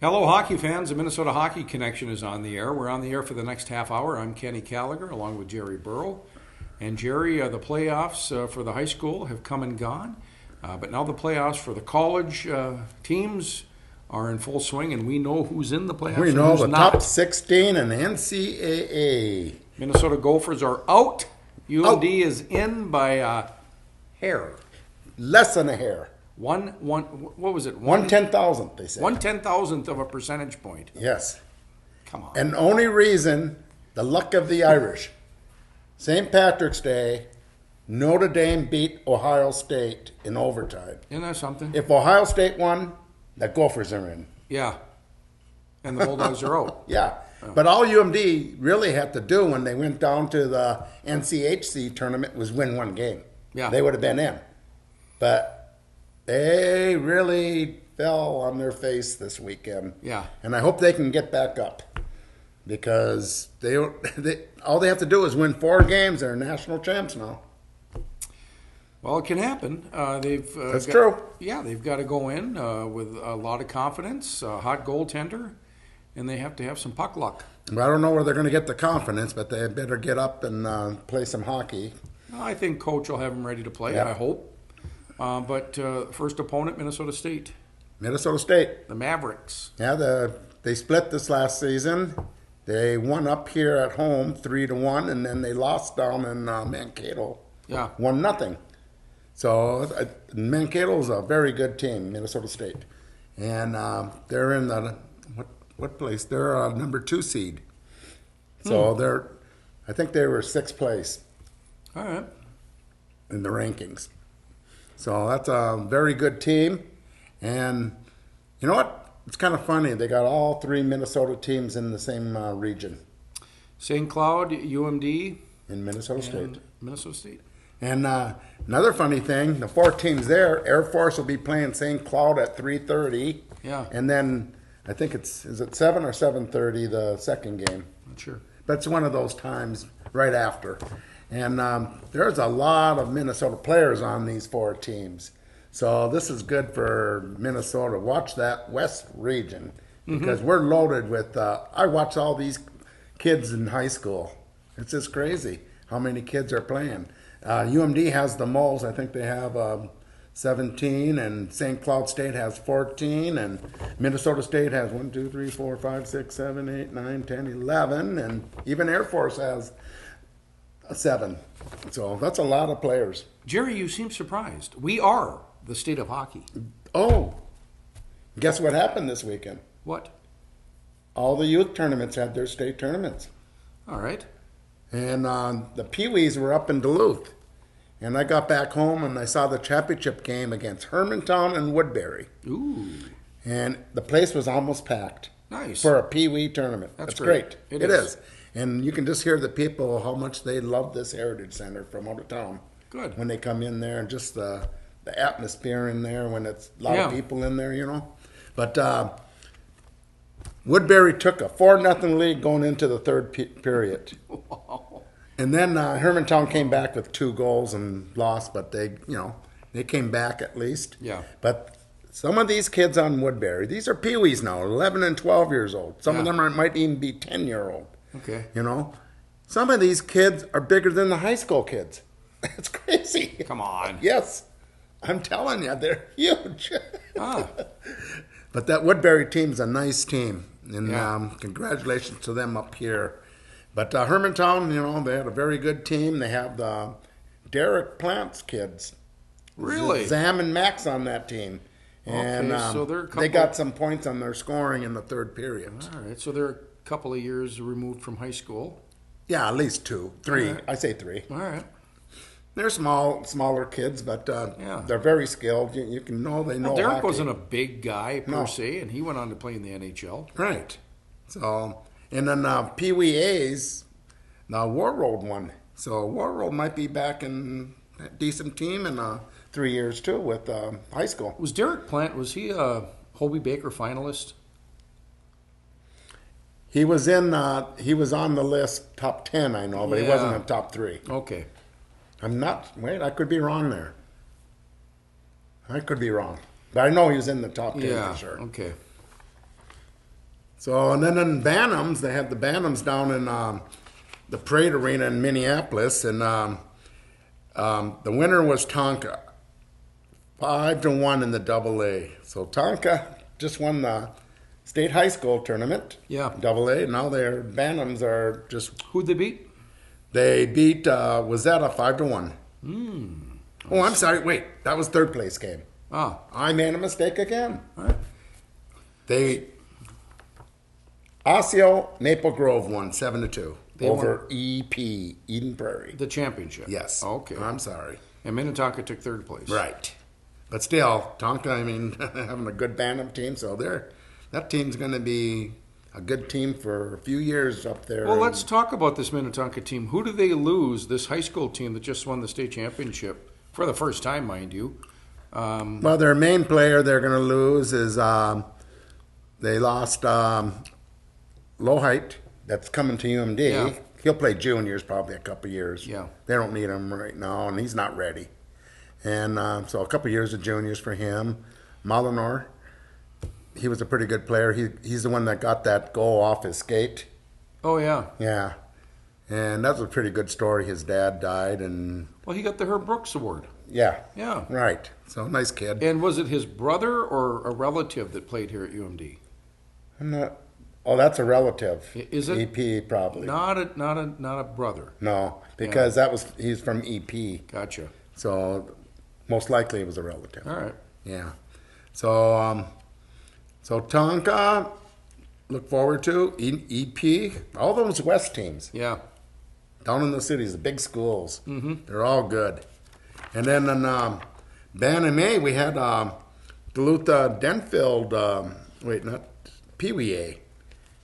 Hello, hockey fans. The Minnesota Hockey Connection is on the air. We're on the air for the next half hour. I'm Kenny Gallagher, along with Jerry Burrow. And Jerry, the playoffs for the high school have come and gone. But now the playoffs for the college teams are in full swing, and we know who's in the playoffs. We know the not. top 16 in the NCAA. Minnesota Gophers are out. UMD is in by a hair. Less than a hair. What was it? 1/10,000th, they say. 1/10,000th of a percentage point. Yes. Come on. And only reason, the luck of the Irish. St. Patrick's Day, Notre Dame beat Ohio State in overtime. Isn't that something? If Ohio State won, the Gophers are in. Yeah. And the Bulldogs are out. Yeah. Oh. But all UMD really had to do when they went down to the NCHC tournament was win one game. Yeah. They would have been in. But they really fell on their face this weekend. Yeah. And I hope they can get back up because all they have to do is win 4 games. They're national champs now. Well, it can happen. That's true. Yeah, they've got to go in with a lot of confidence, a hot goaltender, and they have to have some puck luck. Well, I don't know where they're going to get the confidence, but they better get up and play some hockey. I think Coach will have them ready to play, Yep. I hope. But first opponent, Minnesota State. Minnesota State. The Mavericks. Yeah, they split this last season. They won up here at home 3-1, and then they lost down in Mankato. Yeah. 1-0. So Mankato's a very good team, Minnesota State. And they're in the, what place? They're a number 2 seed. So I think they were 6th place. All right. In the rankings. So that's a very good team. And you know what? It's kind of funny. They got all 3 Minnesota teams in the same region. St. Cloud, UMD. In Minnesota State. Minnesota State. And another funny thing, the 4 teams there, Air Force will be playing St. Cloud at 3:30. Yeah. And then I think is it 7 or 7:30 the second game? Not sure. But it's one of those times right after. And there's a lot of Minnesota players on these 4 teams. So this is good for Minnesota. Watch that West region because we're loaded with I watch all these kids in high school. It's just crazy how many kids are playing. UMD has the most. I think they have 17, and St. Cloud State has 14, and Minnesota State has 1, 2, 3, 4, 5, 6, 7, 8, 9, 10, 11, and even Air Force has 7. So that's a lot of players. Jerry, you seem surprised. We are the state of hockey. Oh, guess what happened this weekend? What? All the youth tournaments had their state tournaments. All right. And the Pee-wees were up in Duluth. And I got back home and I saw the championship game against Hermantown and Woodbury. Ooh. And the place was almost packed. Nice. For a Pee-wee tournament. That's great. It is. And you can just hear the people, how much they love this Heritage Center from out of town. Good. When they come in there and just the atmosphere in there when it's a lot of people in there, you know. But Woodbury took a 4-0 lead going into the third period. Wow. And then Hermantown came back with 2 goals and lost, but they came back at least. Yeah. But some of these kids on Woodbury, these are Pee-wees now, 11 and 12 years old. Some of them might even be 10-year-old. Okay. You know, some of these kids are bigger than the high school kids. It's crazy. Come on. Yes. I'm telling you, they're huge. Ah. But that Woodbury team's a nice team. And congratulations to them up here. But Hermantown, you know, they had a very good team. They have the Derek Plant's kids. Really? Zam and Max on that team. And okay, so they got some points on their scoring in the third period. All right, so they're a couple of years removed from high school. Yeah, at least 2, 3. Right. I say 3. All right. They're smaller kids, but they're very skilled. You can know they know Well, Derek hockey. wasn't a big guy per se, and he went on to play in the NHL. Right. So, and then Pee-wee A's, now War Road won. So War Road might be back in a decent team in 3 years too with high school. Was Derek Plant, was he a Hobie Baker finalist? He was he was on the list, top 10, I know, but he wasn't in top 3. Okay. I could be wrong there. I could be wrong. But I know he was in the top 10 for sure. Okay. So, and then in Bantams, they had the Bantams down in the Parade Arena in Minneapolis, and the winner was Tonka, 5-1 in the AA. So Tonka just won the state high school tournament, Yeah. AA. Now their Bantams are just. Who'd they beat? They beat Wazetta 5-1. Oh, I'm sorry. Wait, that was third place game. Ah, I made a mistake again. all right. They Osseo Maple Grove won 7-2 over EP Eden Prairie. The championship. Yes. Okay. I'm sorry. And Minnetonka took third place. Right. But still, Tonka, I mean, having a good Bantam team, so that team's going to be a good team for a few years up there. Well, let's talk about this Minnetonka team. Who do they lose? This high school team that just won the state championship for the first time, mind you. Well, their main player they're going to lose is they lost Lowhite. That's coming to UMD. Yeah. He'll play juniors probably a couple years. Yeah. They don't need him right now, and he's not ready. And so a couple years of juniors for him. Molinor, he was a pretty good player. He's the one that got that goal off his skate. Oh, yeah. Yeah. And that was a pretty good story. His dad died, and Well, he got the Herb Brooks Award. yeah. Yeah. Right. So nice kid. And was it his brother or a relative that played here at UMD? I'm not. Oh, that's a relative. Is it? EP probably. Not a brother. No, because he's from EP. Gotcha. So most likely it was a relative. All right. Yeah. So so Tonka, look forward to EP, all those West teams Yeah. down in the cities, the big schools. Mm-hmm. They're all good. And then in Bantam A, we had Duluth Denfield. Wait, not Pee Wee A.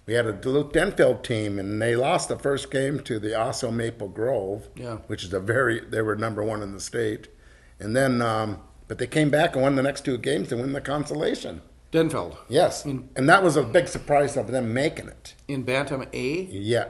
We had a Duluth Denfield team, and they lost the first game to the Osseo Maple Grove, Yeah. which is they were number one in the state. And then, but they came back and won the next two games to win the consolation. Denfeld. Yes, and that was a big surprise of them making it. In Bantam A? Yeah.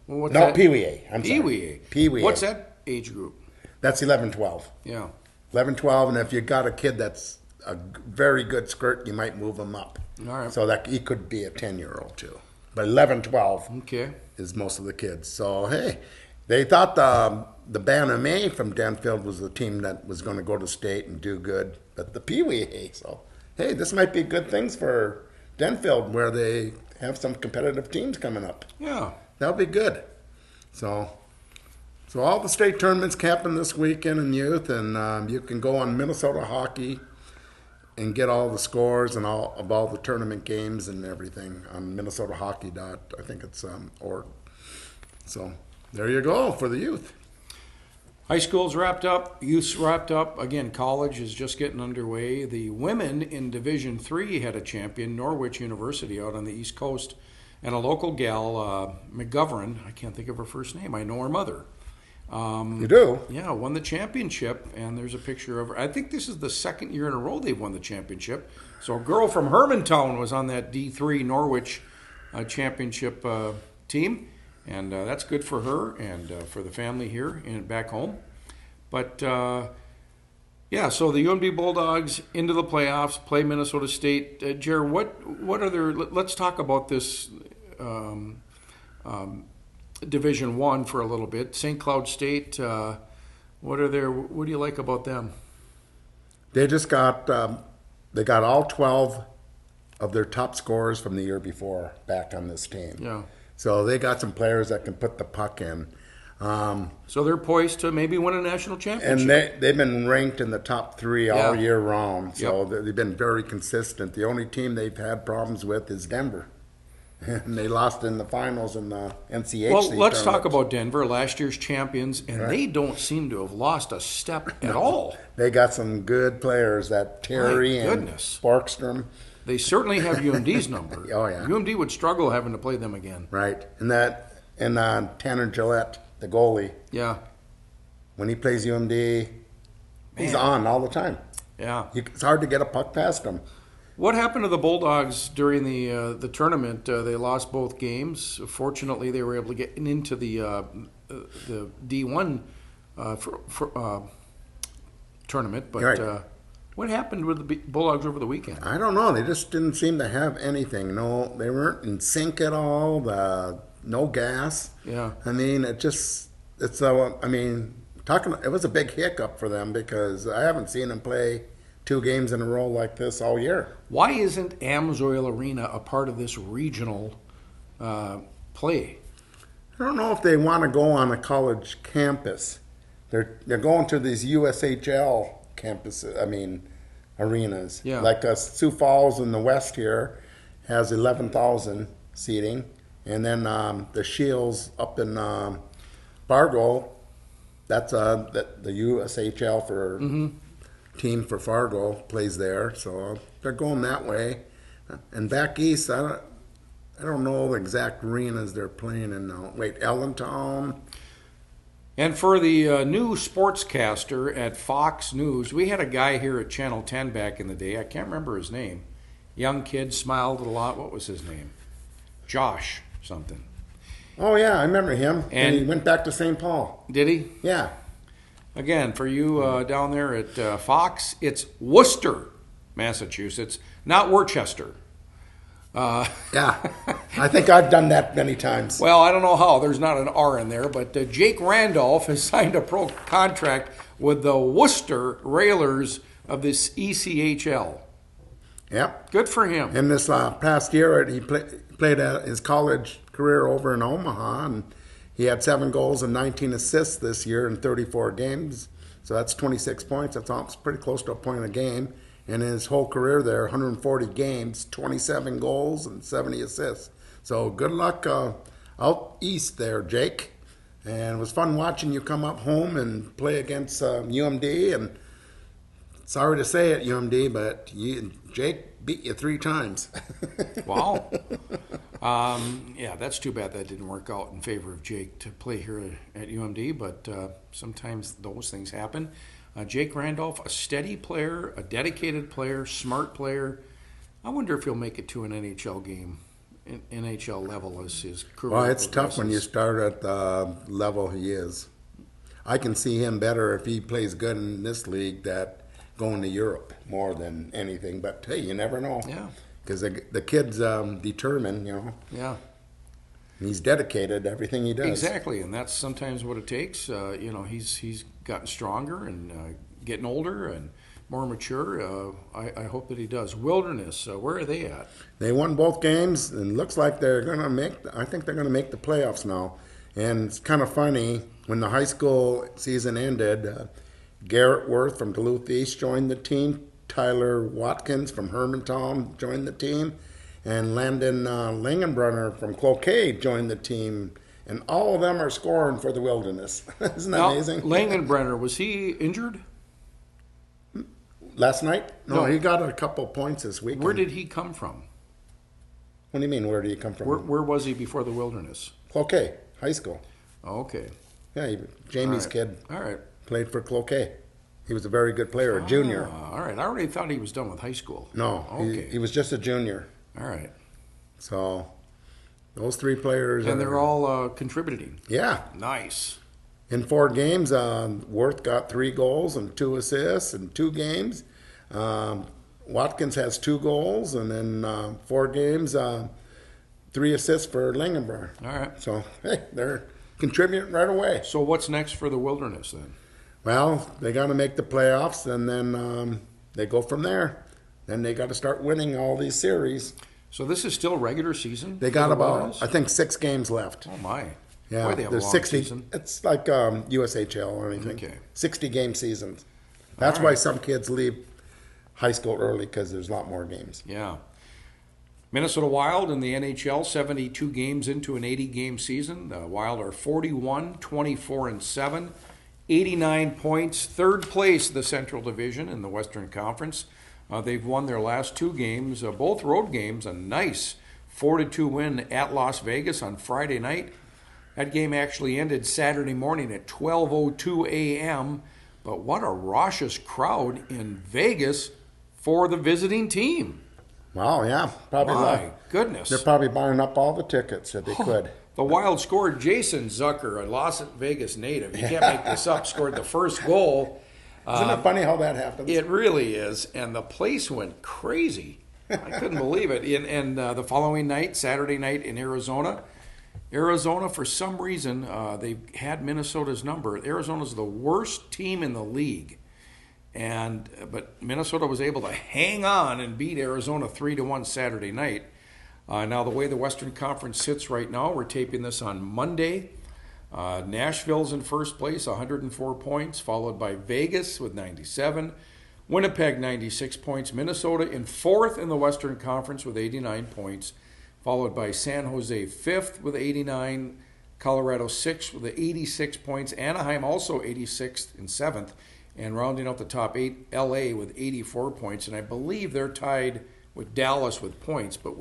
Well, what's No, that? Pee Wee A. I'm sorry. Pee Wee A. Pee Wee A. What's that age group? That's 11-12. Yeah. 11-12, and if you got a kid that's a very good skirt, you might move him up. All right. So that he could be a 10-year-old too. But 11-12 Okay. is most of the kids. So, hey, they thought the Bantam A from Denfield was the team that was going to go to state and do good. But the Pee Wee A, so, hey, this might be good things for Denfield where they have some competitive teams coming up. Yeah. That'll be good. So all the state tournaments happen this weekend in youth, and you can go on Minnesota Hockey and get all the scores and all the tournament games and everything on Minnesota Hockey I think it's org. So there you go for the youth. High school's wrapped up. Youth's wrapped up. Again, college is just getting underway. The women in Division III had a champion, Norwich University, out on the East Coast. And a local gal, McGovern, I can't think of her first name. I know her mother. You do? Yeah, won the championship, and there's a picture of her. I think this is the second year in a row they've won the championship. So a girl from Hermantown was on that D3 Norwich championship team, and that's good for her and for the family here and back home. But yeah, so the UMD Bulldogs into the playoffs, play Minnesota State. Jared, what are their? Let's talk about this. Division I for a little bit. St. Cloud State, what do you like about them? They just got they got all 12 of their top scorers from the year before back on this team. Yeah. So they got some players that can put the puck in. So they're poised to maybe win a national championship. And they've been ranked in the top 3 all year round. So Yep. they've been very consistent. The only team they've had problems with is Denver. And they lost in the finals in the NCHC Well, let's tournament. talk about Denver, last year's champions, and they don't seem to have lost a step at all. They got some good players, that Terry My and goodness. Borkstrom. They certainly have UMD's number. Oh, yeah. UMD would struggle having to play them again. Right. And Tanner Gillette, the goalie, Yeah. when he plays UMD, he's Man. on all the time. Yeah. It's hard to get a puck past him. What happened to the Bulldogs during the tournament? They lost both games. Fortunately, they were able to get into the D1 tournament. But Right. What happened with the Bulldogs over the weekend? I don't know. They just didn't seem to have anything. No, they weren't in sync at all. No gas. Yeah. I mean, it was a big hiccup for them because I haven't seen them play 2 games in a row like this all year. Why isn't Amsoil Arena a part of this regional play? I don't know if they want to go on a college campus. They're going to these USHL arenas. Yeah. Like Sioux Falls in the west here has 11,000 seating, and then the Shields up in Fargo, that's the USHL for team for Fargo plays there. So they're going that way. And back east, I don't know the exact arenas they're playing in now. Allentown. And for the new sportscaster at Fox News, we had a guy here at Channel 10 back in the day. I can't remember his name. Young kid, smiled a lot. What was his name? Josh something. Oh, yeah, I remember him. And he went back to St. Paul. Did he? Yeah. Again, for you down there at Fox, it's Worcester, Massachusetts, not Worcester. Yeah, I think I've done that many times. Well, I don't know how. There's not an R in there, but Jake Randolph has signed a pro contract with the Worcester Railers of this ECHL. Yep. Good for him. And this past year, he played his college career over in Omaha, and he had 7 goals and 19 assists this year in 34 games. So that's 26 points. That's pretty close to a point a game. And in his whole career there, 140 games, 27 goals, and 70 assists. So good luck out east there, Jake. And it was fun watching you come up home and play against UMD. And sorry to say it, UMD, but Jake beat you 3 times. Wow. Yeah, that's too bad that didn't work out in favor of Jake to play here at UMD, but sometimes those things happen. Jake Randolph, a steady player, a dedicated player, smart player. I wonder if he'll make it to an NHL game, NHL level as his career Well, it's progresses. tough when you start at the level he is. I can see him better if he plays good in this league that going to Europe more than anything. But, hey, you never know. Yeah. Because the kid's determined, Yeah. and he's dedicated to everything he does. Exactly, and that's sometimes what it takes. He's gotten stronger and getting older and more mature. I hope that he does. Wilderness, where are they at? They won both games, and looks like they're going to I think they're going to make the playoffs now. And it's kind of funny, when the high school season ended, Garrett Worth from Duluth East joined the team. Tyler Watkins from Hermantown joined the team. And Landon Langenbrunner from Cloquet joined the team. And all of them are scoring for the Wilderness. Isn't that amazing? Langenbrenner, was he injured? Last night? No, No. he got a couple points this weekend. Where did he come from? What do you mean, where did he come from? Where was he before the Wilderness? Cloquet, high school. Okay. Yeah, Jamie's All right. kid All right. played for Cloquet. He was a very good player, a junior. All right. I already thought he was done with high school. No, Okay. he was just a junior. All right. So those 3 players. And they're all contributing. Yeah. Nice. In 4 games, Worth got 3 goals and 2 assists in 2 games. Watkins has 2 goals, and then 4 games, 3 assists for Langenbrunner. All right. So, hey, they're contributing right away. So what's next for the Wilderness then? Well, they got to make the playoffs, and then they go from there. Then they got to start winning all these series. So this is still regular season? They for got the about, Wilderness? I think, 6 games left. Oh, my. Yeah, Boy, they have a there's long 60. season. It's like USHL or anything. Okay. 60-game seasons. That's All why right. some kids leave high school early, because there's a lot more games. Yeah. Minnesota Wild in the NHL, 72 games into an 80-game season. The Wild are 41, 24, and 7, 89 points, 3rd place in the Central Division in the Western Conference. They've won their last 2 games, both road games, a nice 4-2 win at Las Vegas on Friday night. That game actually ended Saturday morning at 12:02 a.m., but what a raucous crowd in Vegas for the visiting team. Wow, yeah. Probably My goodness. They're probably buying up all the tickets if they could. The Wild scored Jason Zucker, a Las Vegas native. You can't make this up, scored the first goal. Isn't it funny how that happens? It really is, and the place went crazy. I couldn't believe it. And the following night, Saturday night in Arizona, for some reason, they had Minnesota's number. Arizona's the worst team in the league, but Minnesota was able to hang on and beat Arizona 3-1 Saturday night. Now, the way the Western Conference sits right now, we're taping this on Monday. Nashville's in first place, 104 points, followed by Vegas with 97, Winnipeg 96 points, Minnesota in fourth in the Western Conference with 89 points, followed by San Jose fifth with 89, Colorado sixth with 86 points, Anaheim also 86th and seventh, and rounding out the top eight, LA with 84 points, and I believe they're tied with Dallas with points, but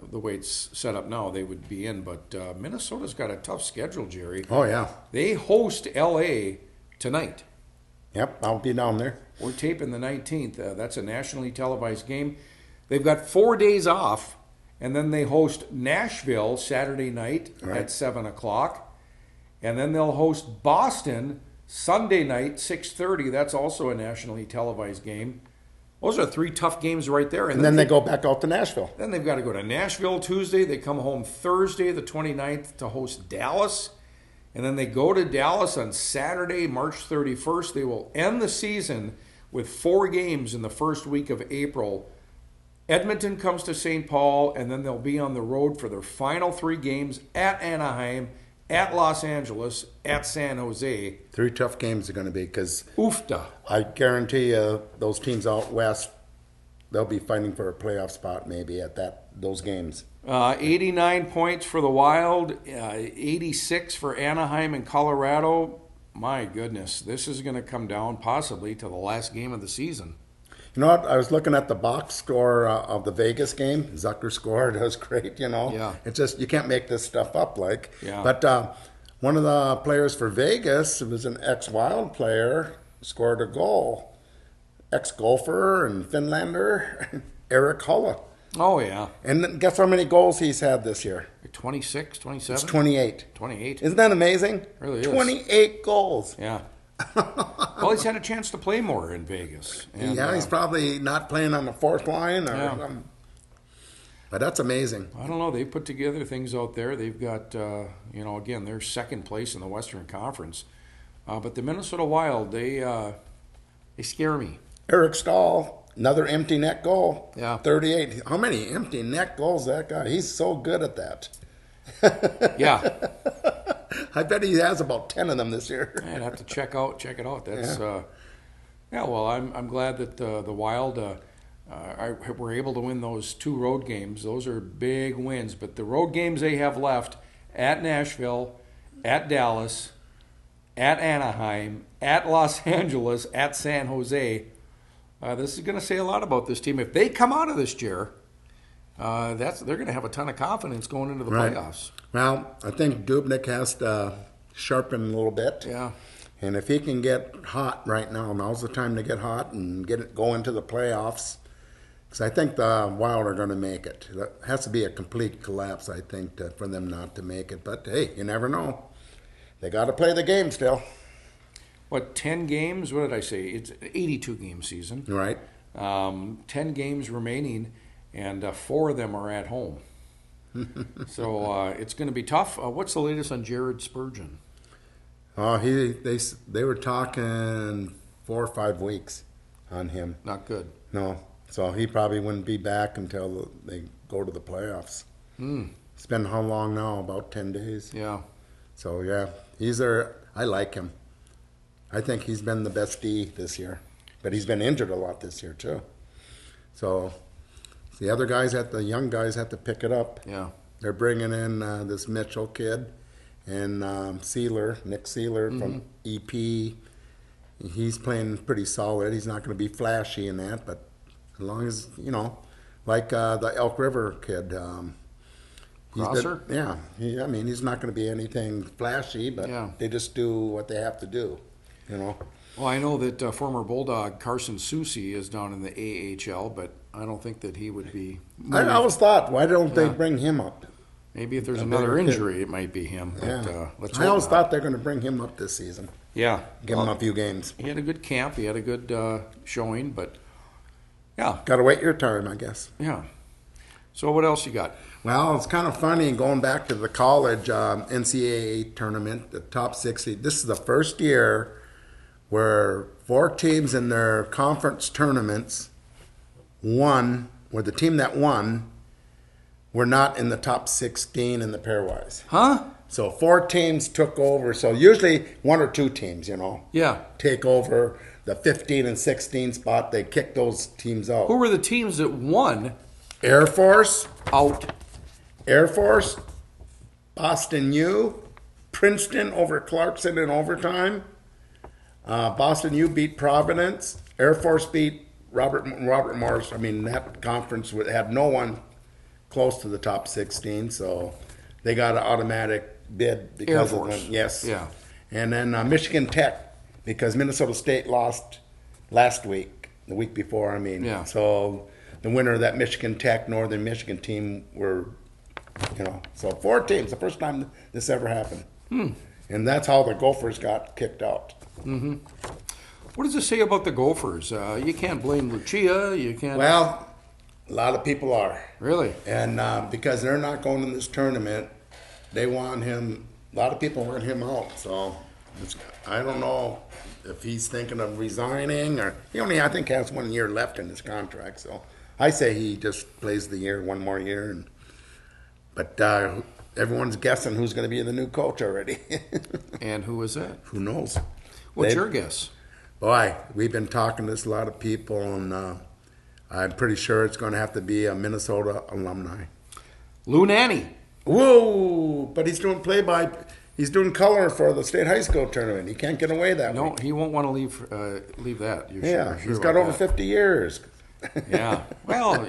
the way it's set up now, they would be in. But Minnesota's got a tough schedule, Jerry. Oh, yeah. They host L.A. tonight. Yep, I'll be down there. We're taping the 19th. That's a nationally televised game. They've got 4 days off, and then they host Nashville Saturday night at 7 o'clock. And then they'll host Boston Sunday night, 6:30. That's also a nationally televised game. Those are 3 tough games right there. And then they go back out to Nashville. Then they've got to go to Nashville Tuesday. They come home Thursday, the 29th, to host Dallas. And then they go to Dallas on Saturday, March 31st. They will end the season with 4 games in the first week of April. Edmonton comes to St. Paul, and then they'll be on the road for their final 3 games at Anaheim, at Los Angeles, at San Jose. 3 tough games are going to be because Oofta. I guarantee you those teams out west, they'll be fighting for a playoff spot maybe at those games. 89 points for the Wild, 86 for Anaheim and Colorado. My goodness, this is going to come down possibly to the last game of the season. You know what? I was looking at the box score of the Vegas game. Zucker scored. It was great, Yeah. It's just, you can't make this stuff up, Yeah. But one of the players for Vegas, it was an ex-Wild player, scored a goal. Ex-golfer and Finlander, Eric Hulla. Oh, yeah. And guess how many goals he's had this year? 26, 27? It's 28. 28. Isn't that amazing? It really is. 28 goals. Yeah. Well, he's had a chance to play more in Vegas. And, Yeah, he's probably not playing on the fourth line or something. But that's amazing. I don't know. They've put together things out there. They've got, again, they're second place in the Western Conference. But the Minnesota Wild, they scare me. Eric Stahl, another empty net goal. Yeah. 38. How many empty net goals that guy? He's so good at that. Yeah. I bet he has about 10 of them this year. I'd have to check it out. That's well, I'm glad that the Wild were able to win those 2 road games. Those are big wins. But the road games they have left at Nashville, at Dallas, at Anaheim, at Los Angeles, at San Jose. This is going to say a lot about this team. If they come out of this year, they're going to have a ton of confidence going into the playoffs. Well, I think Dubnyk has to sharpen a little bit. Yeah. And if he can get hot right now, now's the time to get hot and go into the playoffs. Because I think the Wild are going to make it. It has to be a complete collapse, I think, for them not to make it. But, hey, you never know. They got to play the game still. What, 10 games? What did I say? It's an 82-game season. Right. 10 games remaining, and 4 of them are at home. So it's going to be tough. What's the latest on Jared Spurgeon? They were talking 4 or 5 weeks on him. Not good. No. So he probably wouldn't be back until they go to the playoffs. It's been how long now? About 10 days? Yeah. So, yeah, I like him. I think he's been the best D this year. But he's been injured a lot this year, too. So the other guys, the young guys, have to pick it up. Yeah. They're bringing in this Mitchell kid and Nick Sealer from EP. He's playing pretty solid. He's not going to be flashy in that, but as long as, like the Elk River kid. Crosser? He's not going to be anything flashy, but they just do what they have to do, Well, I know that former Bulldog Carson Soucy is down in the AHL, but I don't think that he would be moved. I always thought, why don't they bring him up? Maybe if there's another injury, it might be him. But, let's I always hope thought they're going to bring him up this season. Yeah. Give him a few games. He had a good camp. He had a good showing, but yeah. Got to wait your turn, I guess. Yeah. So what else you got? Well, it's kind of funny going back to the college NCAA tournament, the top 60. This is the first year where 4 teams in their conference tournaments won, where the team that won were not in the top 16 in the pairwise. Huh? So 4 teams took over. So usually 1 or 2 teams, Yeah. take over the 15 and 16 spot. They kick those teams out. Who were the teams that won Air Force, out? Boston U, Princeton over Clarkson in overtime. Boston U beat Providence. Air Force beat Robert Morris. I mean, that conference had no one close to the top 16, so they got an automatic bid because Air of them. Force. Yes. Yeah. And then Michigan Tech, because Minnesota State lost last week, the week before, I mean. Yeah. So the winner of that Michigan Tech, Northern Michigan team were, so 4 teams, the first time this ever happened. And that's how the Gophers got kicked out. Mm-hmm. What does it say about the Gophers? You can't blame Lucia. You can't. Well, a lot of people are. Really? And because they're not going in this tournament, they want him. A lot of people want him out. So I don't know if he's thinking of resigning, or he only, I think, has 1 year left in his contract. So I say he just plays the year, 1 more year. But everyone's guessing who's going to be the new coach already. And who is that? Who knows? What's your guess? Boy, we've been talking to a lot of people, and I'm pretty sure it's going to have to be a Minnesota alumni. Lou Nanny. Whoa! But he's doing he's doing color for the state high school tournament. He can't get away that way. No, he won't want to leave that. Yeah, sure he's got over that. 50 years. Yeah. Well,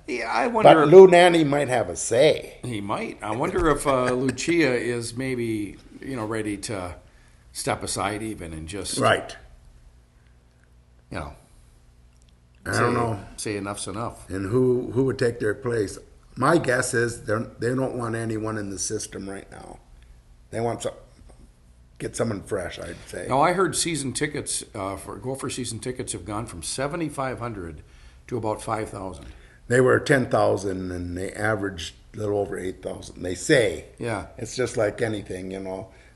yeah, I wonder. But Lou Nanny might have a say. He might. I wonder if Lucia is maybe ready to step aside even and just Right. I don't know. Say enough's enough. And who would take their place? My guess is they don't want anyone in the system right now. They want get someone fresh, I'd say. Now, I heard season tickets for Gopher season tickets have gone from 7,500 to about 5,000. They were 10,000 and they averaged a little over 8,000. They say. Yeah. It's just like anything,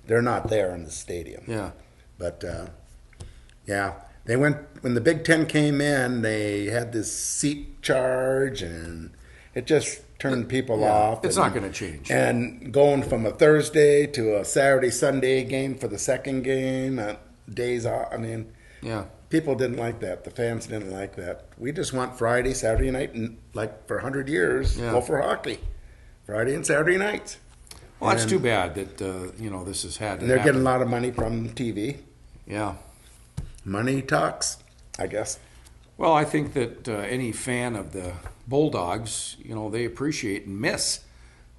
They're not there in the stadium. Yeah. But, yeah. They went, when the Big Ten came in, they had this seat charge, and it just turned people off. It's not going to change. And going from a Thursday to a Saturday, Sunday game for the second game, days off, Yeah. people didn't like that. The fans didn't like that. We just want Friday, Saturday night, and like for 100 years, go for hockey. Friday and Saturday nights. Well, that's too bad that this has had to And they're happen. getting a lot of money from TV. Yeah. Money talks, I guess. Well, I think that any fan of the Bulldogs, they appreciate and miss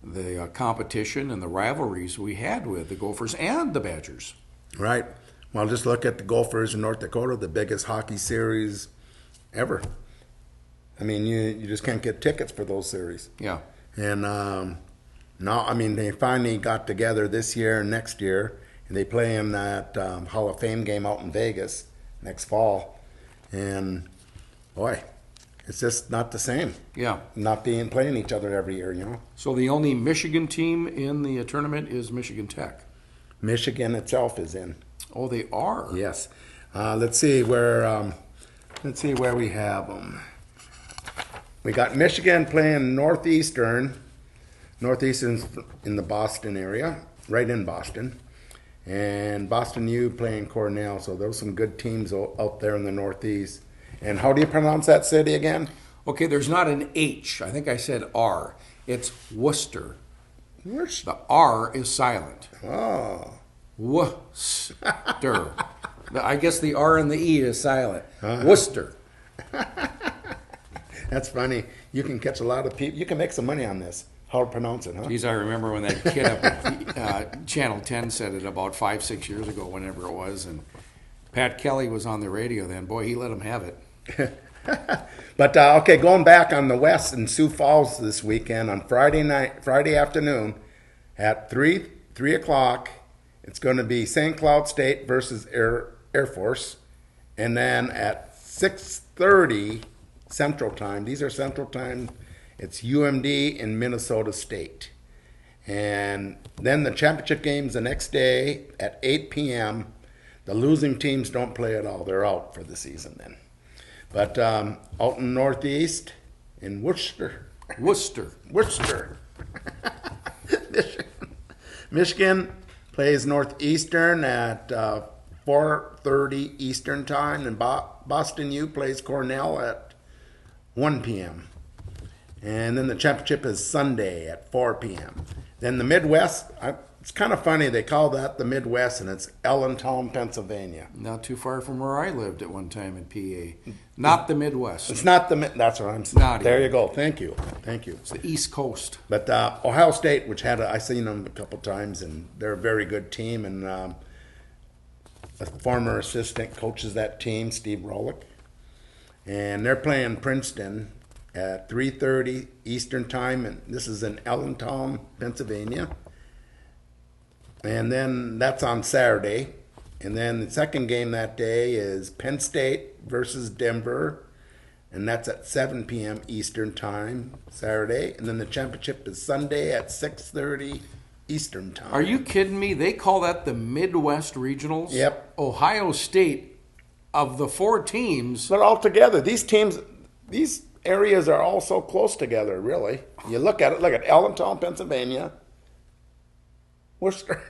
the competition and the rivalries we had with the Gophers and the Badgers. Right. Well, just look at the Gophers in North Dakota, the biggest hockey series ever. You just can't get tickets for those series. Yeah. And now, they finally got together this year and next year, and they play in that Hall of Fame game out in Vegas next fall. And, boy, it's just not the same. Yeah. Not playing each other every year, So the only Michigan team in the tournament is Michigan Tech. Michigan itself is in. Oh, they are? Yes. Let's see where we have them. We got Michigan playing Northeastern. Northeastern's in the Boston area, right in Boston. And Boston U playing Cornell. So there's some good teams out there in the Northeast. And how do you pronounce that city again? Okay, there's not an H. I think I said R. It's Worcester. The R is silent. Oh. Worcester. I guess the R and the E is silent. Worcester. That's funny. You can catch a lot of people. You can make some money on this. How to pronounce it, huh? Geez, I remember when that kid up at Channel 10 said it about 5-6 years ago, whenever it was, and Pat Kelly was on the radio then. Boy, he let him have it. But okay, going back on the West in Sioux Falls this weekend on Friday afternoon at 3 o'clock it's going to be St. Cloud State versus Air Force. And then at 6:30 Central Time, these are Central Time, it's UMD and Minnesota State. And then the championship game's the next day at 8 p.m. The losing teams don't play at all. They're out for the season then. But out in Northeast, in Worcester. Michigan plays Northeastern at 4:30 Eastern Time, and Boston U plays Cornell at 1 p.m. And then the championship is Sunday at 4 p.m. Then the Midwest, it's kind of funny, they call that the Midwest, and it's Allentown, Pennsylvania. Not too far from where I lived at one time in PA. Not the Midwest. It's not that's what I'm saying. Not there even. you go. Thank you. It's the East Coast. But Ohio State, which I've seen them a couple times, and they're a very good team, and a former assistant coaches that team, Steve Rolick. And they're playing Princeton at 3:30 Eastern Time, and this is in Allentown, Pennsylvania. And then that's on Saturday. And then the second game that day is Penn State versus Denver, and that's at 7 p.m. Eastern Time, Saturday. And then the championship is Sunday at 6:30 Eastern Time. Are you kidding me? They call that the Midwest Regionals? Yep. Ohio State, of the 4 teams. But all together, these areas are all so close together, really. You look at it, look at Allentown, Pennsylvania, Worcester.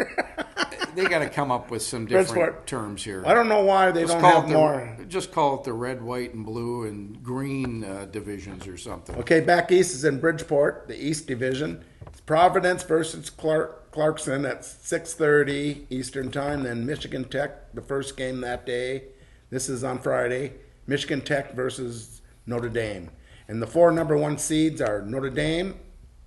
They got to come up with some different terms here. I don't know why they don't have more. Just call it the red, white, and blue and green divisions or something. Okay, back east is in Bridgeport, the East Division. It's Providence versus Clarkson at 6:30 Eastern Time. Then Michigan Tech, the first game that day. This is on Friday. Michigan Tech versus Notre Dame. And the 4 number 1 seeds are Notre Dame,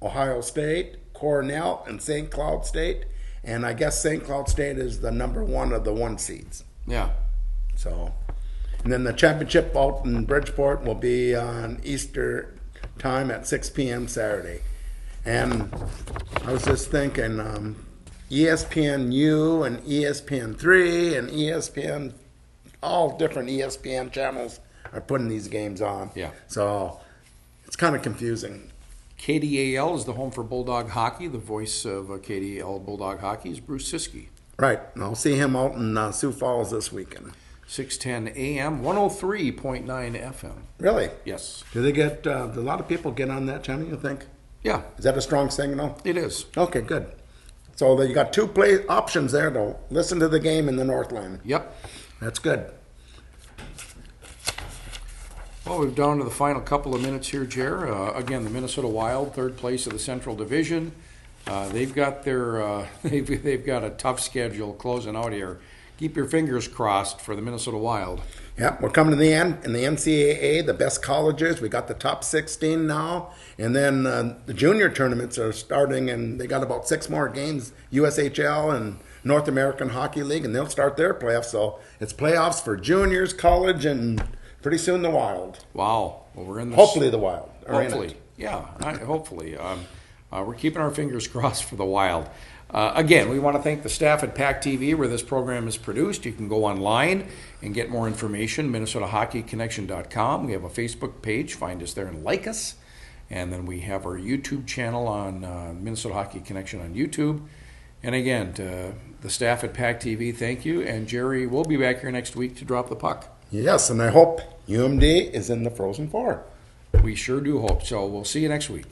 Ohio State, Cornell, and St. Cloud State. And I guess St. Cloud State is the number 1 of the 1 seeds. Yeah. So, and then the championship out in Bridgeport will be on Easter time at 6 p.m. Saturday. And I was just thinking, ESPNU and ESPN3 and ESPN, all different ESPN channels are putting these games on. Yeah. So it's kind of confusing. KDAL is the home for Bulldog Hockey. The voice of KDAL Bulldog Hockey is Bruce Siskey. Right. And I'll see him out in Sioux Falls this weekend. 610 AM, 103.9 FM. Really? Yes. Do they get, do a lot of people get on that channel, you think? Yeah. Is that a strong signal? It is. Okay, good. So you got 2 play options there to listen to the game in the Northland. Yep. That's good. Well, we're down to the final couple of minutes here, Jer. Again, the Minnesota Wild, 3rd place of the Central Division. They've got their they've got a tough schedule closing out here. Keep your fingers crossed for the Minnesota Wild. Yeah, we're coming to the end in the NCAA, the best colleges. We got the top 16 now, and then the junior tournaments are starting, and they got about 6 more games. USHL and North American Hockey League, and they'll start their playoffs. So it's playoffs for juniors, college, and pretty soon the Wild. Wow. Well, we're in this. Hopefully the Wild. Hopefully. Yeah, hopefully. We're keeping our fingers crossed for the Wild. Again, we want to thank the staff at PACT-TV where this program is produced. You can go online and get more information, MinnesotaHockeyConnection.com. We have a Facebook page. Find us there and like us. And then we have our YouTube channel on Minnesota Hockey Connection on YouTube. And again, to the staff at PACT-TV, thank you. And Jerry, we'll be back here next week to drop the puck. Yes, and I hope UMD is in the Frozen Four. We sure do hope so. We'll see you next week.